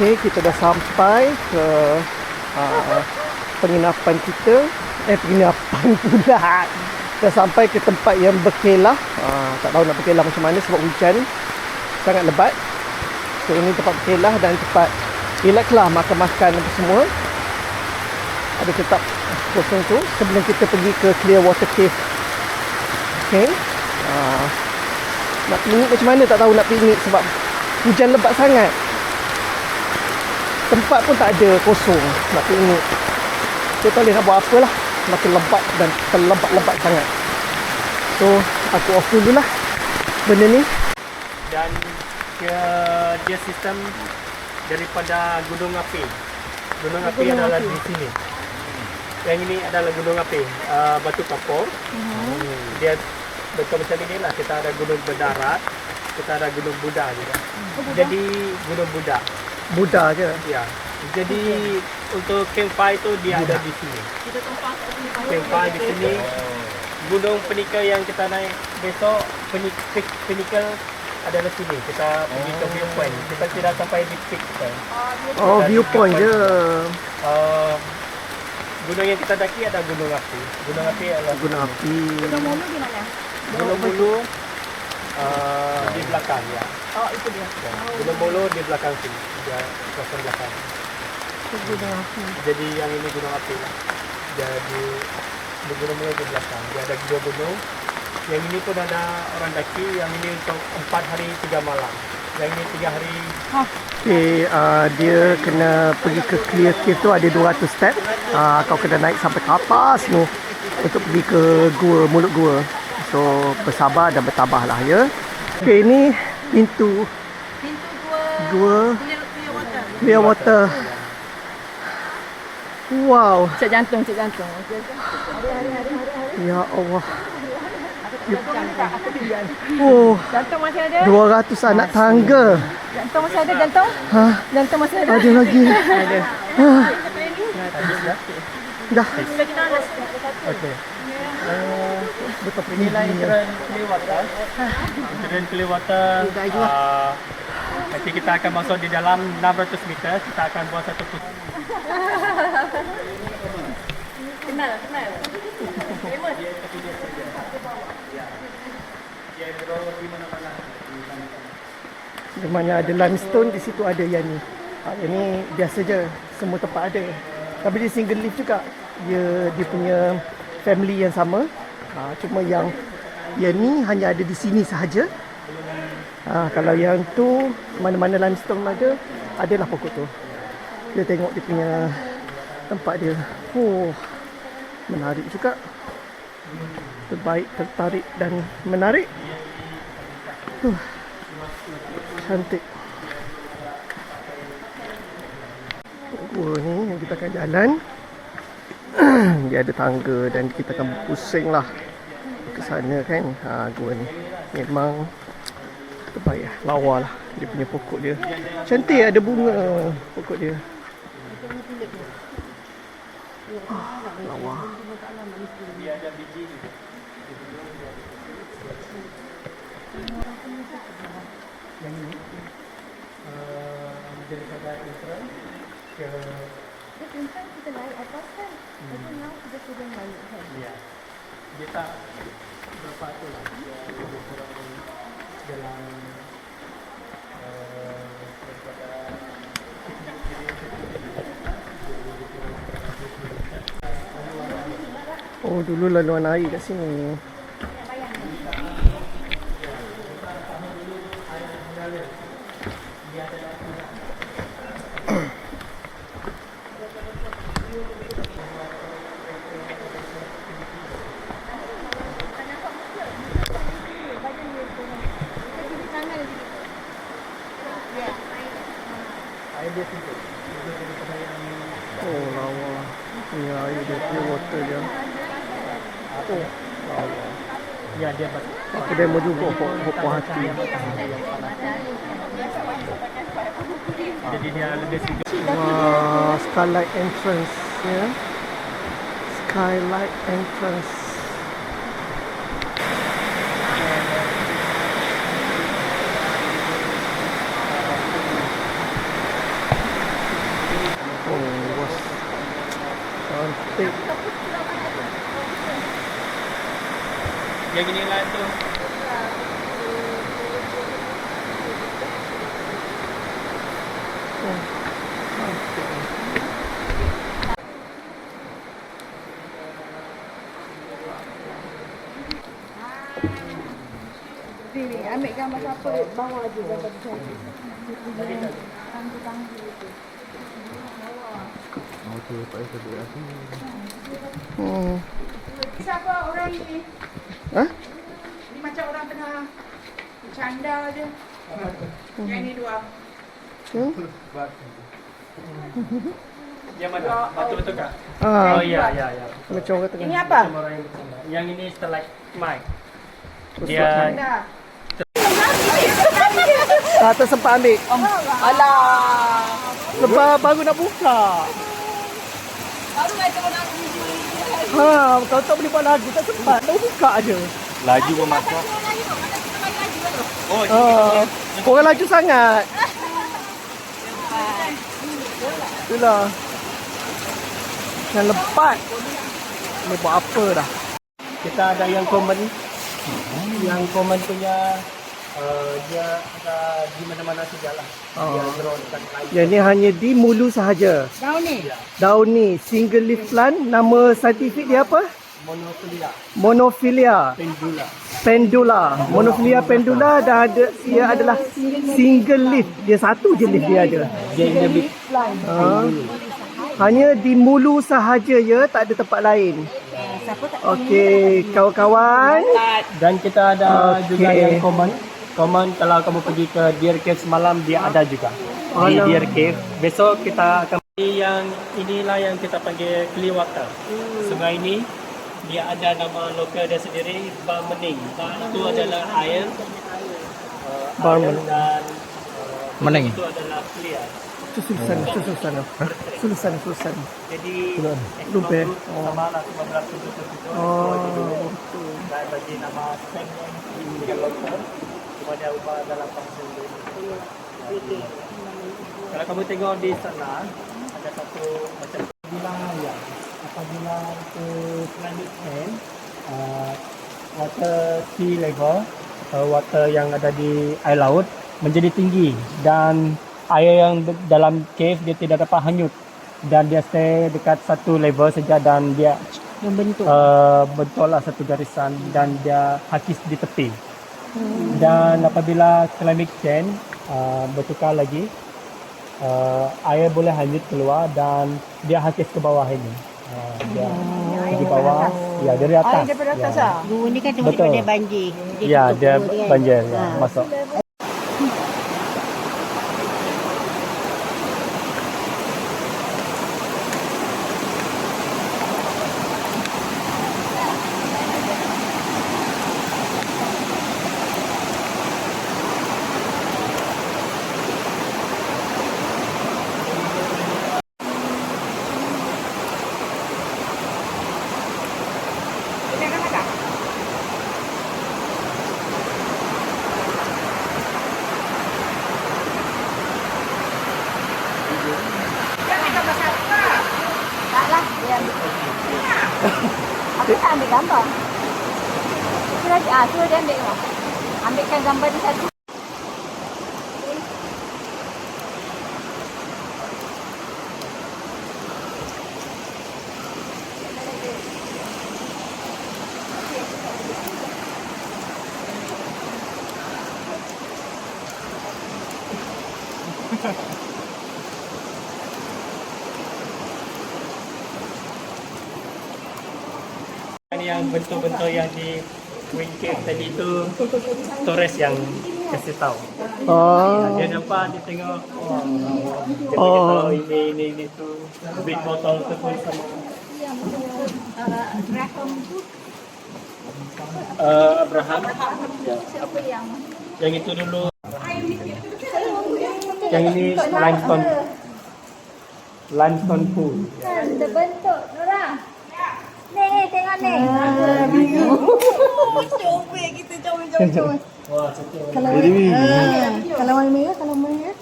Okey, kita dah sampai ke penginapan kita. Penginapan pula. Dah sampai ke tempat yang berkelah. Tak tahu nak berkelah macam mana sebab hujan sangat lebat. So ini tempat berkelah dan tempat relax lah, makan-makan apa semua. Ada tetap kosong tu sebelum kita pergi ke Clearwater Cave. Okey. Nak piknik macam mana tak tahu nak piknik sebab hujan lebat sangat. Tempat pun tak ada, kosong nak piknik. Kita tak boleh nak buat apa lah. Makin lebat dan terlebat-lebat sangat. So aku off dulu lah benda ni. Dan dia sistem daripada gunung api. Gunung api adalah di sini. Yang ini adalah gunung api, Batu Kapur. Dia betul macam ini lah. Kita ada gunung berdarat, kita ada gunung Buddha juga. Jadi gunung Buddha. Buddha je. Ya. Jadi untuk campfire tu dia ada di sini. Campfire di sini. Gunung Pinnacle yang kita naik besok, Pinnacle adalah sini. Kita pergi ke viewpoint. Kita tidak sampai di peak kan. Oh, viewpoint je. Gunung yang kita daki ada gunung api. Gunung api adalah Gunung api. Gunung Mulu di mana? Gunung Mulu di belakang ya. Oh, itu dia. Gunung Mulu di belakang sini. Dia kawasan belakang. Gunung api. Jadi yang ini gunung api lah. Jadi di Gunung Mulu di belakang. Dia ada dua gunung. Yang ini pun ada orang daki. Yang ini untuk 4 hari 3 malam. Yang ini 3 hari. Okay, dia kena pergi ke Clear Cave tu ada 200 step. Kau kena naik sampai ke atas tu untuk pergi ke gua, mulut gua. So bersabar dan bertabah lah ya. Okay, ini pintu gua Clearwater. Wow. Cek jantung. Ya Allah. Oh, Jantung masih ada? 200 anak tangga. Jantung masih ada jantung? Ha, Jantung masih ada? ada lagi. Ada. Dah. Okey. Inilah intern Clearwater. Intern Clearwater. Nanti kita akan masuk di dalam 600 meter. Kita akan buat satu putih. Kenal. Famous. Di mana ada limestone, di situ ada yang ni. Yang ni biasa je, semua tempat ada. Tapi dia single lift juga. Dia punya family yang sama. Cuma yang ni hanya ada di sini sahaja. Kalau yang tu mana-mana limestone ada, adalah pokok tu. Kita tengok dia punya tempat dia. Menarik juga. Terbaik, tertarik dan menarik. Cantik. Gua ni yang kita akan jalan. Dia ada tangga dan kita akan pusing lah ke sana kan. Gua ni memang terbaik lah. Lawa lah dia punya pokok dia. Cantik, ada bunga pokok dia. Lawa. Yang ini daripada intern ke Intern kita naik atas kan? Tapi now kita sudah naik kan? ya. Dia tak berapa tu lah. Dia kurang dalam daripada oh, dulu laluan air kat sini. Oh, lawa. Ini air dia, pure water dia. Oh, lawa. ya dia Aku demo juga pokok hati. jadi dia lebih sejuk. Wah, skylight entrance ya. Skylight entrance. Bos. Cantik. Yang ini lah tu. Sini, ambil gambar siapa bawah je gambar saya. Tangguh-tangguh itu. Siapa orang ini? Hah? Ini macam orang tengah bercanda je. Yang ini dua. Hmm? Yang mana? Batu betul kak? Ah, Oh ya, ya, ya. macam orang tengah. Ini apa? Macam orang yang bercanda. Yang ini stalagmite. Terus Dia Bercanda. tak tersempat ambil. Alah. Sebab baru nak buka. Baru macam orang video ni. Ha, kalau tak boleh buat lagu tak sempat. Dah buka aje. Laju pun masak. oh, Ha, korang laju sangat. Itulah. Yang lepat. Ni buat apa dah? kita ada yang common. Yang common punya dia ada di mana-mana sajalah. Dia grow dekat lain. Yang ni hanya di mulu sahaja. Daun ni. Daun ni single leaf plant, nama saintifik dia apa? Monophylla Monophylla pendula. pendula. Monophylla pendula dan ada, dia adalah single leaf. Dia satu je leaf dia ada. Dia in the big Ha. Hanya di mulu sahaja ya, tak ada tempat lain. Okey, kawan-kawan. dan kita ada Okey. juga yang common. Common kalau kamu pergi ke Deer Cave semalam dia ada juga. Di Alah. Deer Cave. Besok kita akan yang inilah yang kita panggil Clearwater. Sungai ini dia ada nama lokal dia sendiri, Barmening. Itu adalah air. Barmening. Dan Mening. itu adalah clear. Sususan. Jadi Lupa. sama lah beberapa sudut. Oh. Dan bagi nama Clearwater. Cuma dia ubah dalam bahasa Inggeris. Kalau kamu tengok di sana ada satu macam apabila itu climate change, water sea level, water yang ada di air laut menjadi tinggi dan air yang dalam cave dia tidak dapat hanyut dan dia stay dekat satu level saja dan dia Membentuk. bentuklah satu garisan dan dia hakis di tepi. Dan apabila climate change bertukar lagi, air boleh hanyut keluar dan dia hakis ke bawah ini. Dia di bawah, ya dari atas. Air daripada atas ya. ah. Gua ni kan tengok Betul. daripada banjir. Ya, tutup dia gua kan. banjir ya, Ha. masuk. Taklah, dia ambil. Aku tak ambil gambar. Suruh dia ambil lah. Ambilkan gambar dia satu. Yang bentuk-bentuk yang di Wing Cave tadi itu Torres yang kasih tahu. Oh. Dia nampak, dia tengok, dia Oh. beritahu ini tu, big botol tu pun sama. Abraham. Ya. Yang itu dulu. Yang ini limestone pool. Terbentuk, Nora. Ni, tengok ni. Comel kita comel. Wah, betul. Kalau kalau warna merah, kalau merah.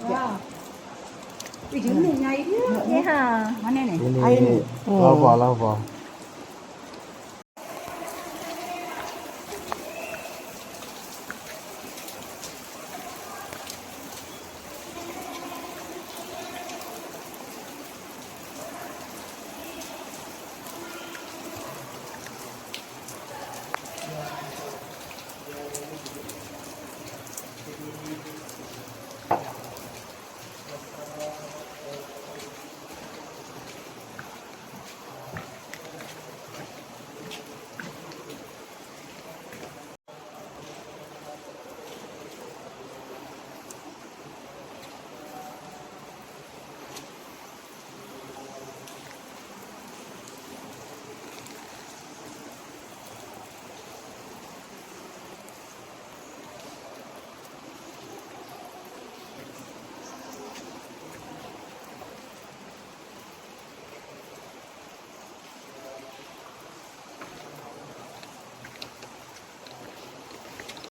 Wow. Jenis air dia. Ya. Mana ni? Ini Air ni. lava.